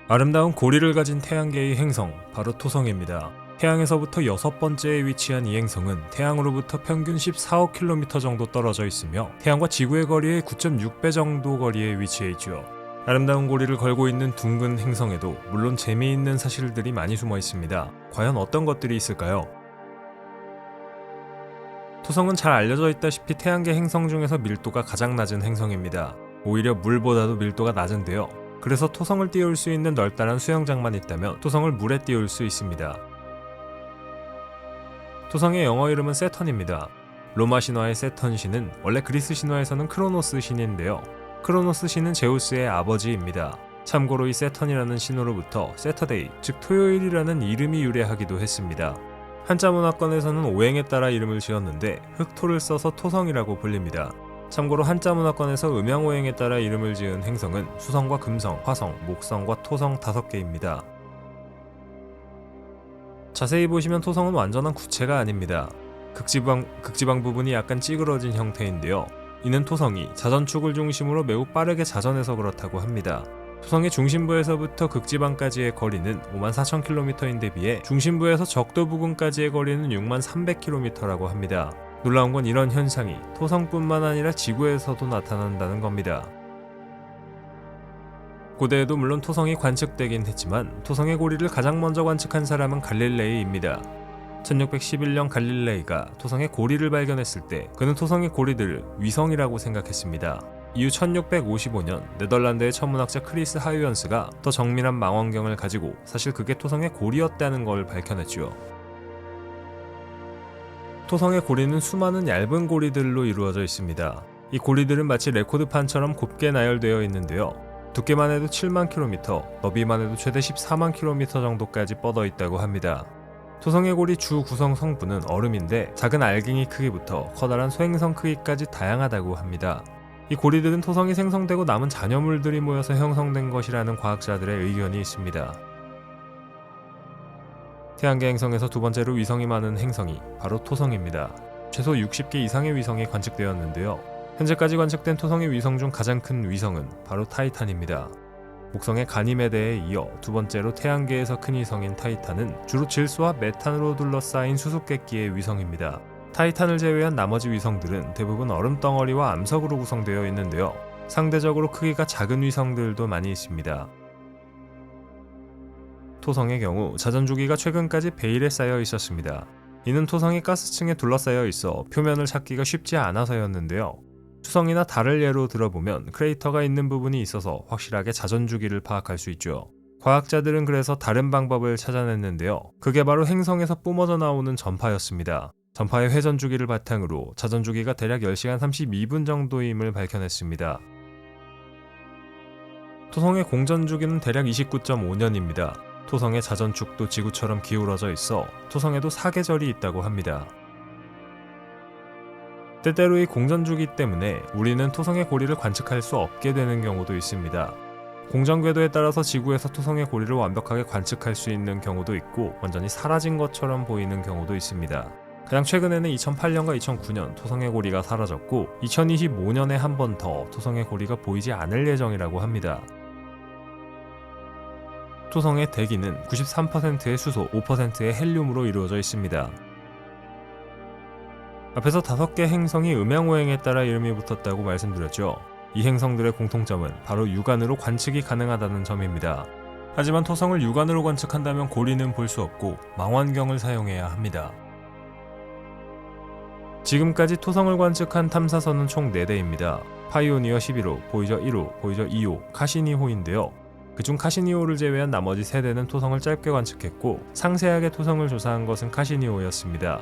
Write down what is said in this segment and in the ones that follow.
아름다운 고리를 가진 태양계의 행성, 바로 토성입니다. 태양에서부터 6번째에 위치한 이 행성은 태양으로부터 평균 14억 킬로미터 정도 떨어져 있으며 태양과 지구의 거리의 9.6배 정도 거리에 위치해 있죠. 아름다운 고리를 걸고 있는 둥근 행성에도 물론 재미있는 사실들이 많이 숨어 있습니다. 과연 어떤 것들이 있을까요? 토성은 잘 알려져 있다시피 태양계 행성 중에서 밀도가 가장 낮은 행성입니다. 오히려 물보다도 밀도가 낮은데요. 그래서 토성을 띄울 수 있는 널따란 수영장만 있다면 토성을 물에 띄울 수 있습니다. 토성의 영어 이름은 세턴입니다. 로마 신화의 세턴 신은 원래 그리스 신화에서는 크로노스 신인데요. 크로노스 신은 제우스의 아버지입니다. 참고로 이 세턴이라는 신호로부터 세터데이, 즉 토요일이라는 이름이 유래하기도 했습니다. 한자 문화권에서는 오행에 따라 이름을 지었는데 흑토를 써서 토성이라고 불립니다. 참고로 한자 문화권에서 음양오행에 따라 이름을 지은 행성은 수성과 금성, 화성, 목성과 토성 5개입니다. 자세히 보시면 토성은 완전한 구체가 아닙니다. 극지방 부분이 약간 찌그러진 형태인데요. 이는 토성이 자전축을 중심으로 매우 빠르게 자전해서 그렇다고 합니다. 토성의 중심부에서부터 극지방까지의 거리는 54,000km인데 비해 중심부에서 적도 부근까지의 거리는 63,300km라고 합니다. 놀라운 건 이런 현상이 토성뿐만 아니라 지구에서도 나타난다는 겁니다. 고대에도 물론 토성이 관측되긴 했지만 토성의 고리를 가장 먼저 관측한 사람은 갈릴레이입니다. 1611년 갈릴레이가 토성의 고리를 발견했을 때 그는 토성의 고리들을 위성이라고 생각했습니다. 이후 1655년 네덜란드의 천문학자 크리스 하유연스가 더 정밀한 망원경을 가지고 사실 그게 토성의 고리였다는 걸 밝혀냈죠. 토성의 고리는 수많은 얇은 고리들로 이루어져 있습니다. 이 고리들은 마치 레코드판처럼 곱게 나열되어 있는데요. 두께만 해도 7만 킬로미터, 너비만 해도 최대 14만 킬로미터 정도까지 뻗어 있다고 합니다. 토성의 고리 주 구성 성분은 얼음인데 작은 알갱이 크기부터 커다란 소행성 크기까지 다양하다고 합니다. 이 고리들은 토성이 생성되고 남은 잔여물들이 모여서 형성된 것이라는 과학자들의 의견이 있습니다. 태양계 행성에서 두 번째로 위성이 많은 행성이 바로 토성입니다. 최소 60개 이상의 위성이 관측되었는데요. 현재까지 관측된 토성의 위성 중 가장 큰 위성은 바로 타이탄입니다. 목성의 가니메데에 이어 두 번째로 태양계에서 큰 위성인 타이탄은 주로 질소와 메탄으로 둘러싸인 수수께끼의 위성입니다. 타이탄을 제외한 나머지 위성들은 대부분 얼음덩어리와 암석으로 구성되어 있는데요. 상대적으로 크기가 작은 위성들도 많이 있습니다. 토성의 경우 자전주기가 최근까지 베일에 쌓여 있었습니다. 이는 토성이 가스층에 둘러싸여 있어 표면을 찾기가 쉽지 않아서였는데요. 수성이나 달을 예로 들어보면 크레이터가 있는 부분이 있어서 확실하게 자전주기를 파악할 수 있죠. 과학자들은 그래서 다른 방법을 찾아냈는데요. 그게 바로 행성에서 뿜어져 나오는 전파였습니다. 전파의 회전주기를 바탕으로 자전주기가 대략 10시간 32분 정도임을 밝혀냈습니다. 토성의 공전주기는 대략 29.5년입니다. 토성의 자전축도 지구처럼 기울어져 있어 토성에도 사계절이 있다고 합니다. 때때로 이 공전주기 때문에 우리는 토성의 고리를 관측할 수 없게 되는 경우도 있습니다. 공전 궤도에 따라서 지구에서 토성의 고리를 완벽하게 관측할 수 있는 경우도 있고 완전히 사라진 것처럼 보이는 경우도 있습니다. 가장 최근에는 2008년과 2009년 토성의 고리가 사라졌고 2025년에 한 번 더 토성의 고리가 보이지 않을 예정이라고 합니다. 토성의 대기는 93%의 수소, 5%의 헬륨으로 이루어져 있습니다. 앞에서 5개 행성이 음양오행에 따라 이름이 붙었다고 말씀드렸죠. 이 행성들의 공통점은 바로 육안으로 관측이 가능하다는 점입니다. 하지만 토성을 육안으로 관측한다면 고리는 볼 수 없고 망원경을 사용해야 합니다. 지금까지 토성을 관측한 탐사선은 총 4대입니다. 파이오니어 11호, 보이저 1호, 보이저 2호, 카시니호인데요. 그중 카시니호를 제외한 나머지 3대는 토성을 짧게 관측했고 상세하게 토성을 조사한 것은 카시니호였습니다.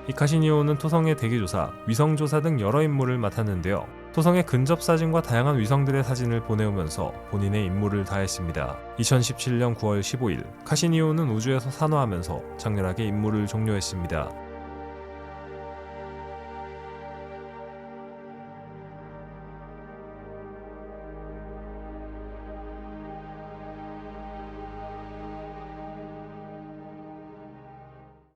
이 카시니호는 토성의 대기조사, 위성조사 등 여러 임무를 맡았는데요. 토성의 근접사진과 다양한 위성들의 사진을 보내오면서 본인의 임무를 다했습니다. 2017년 9월 15일, 카시니호는 우주에서 산화하면서 장렬하게 임무를 종료했습니다.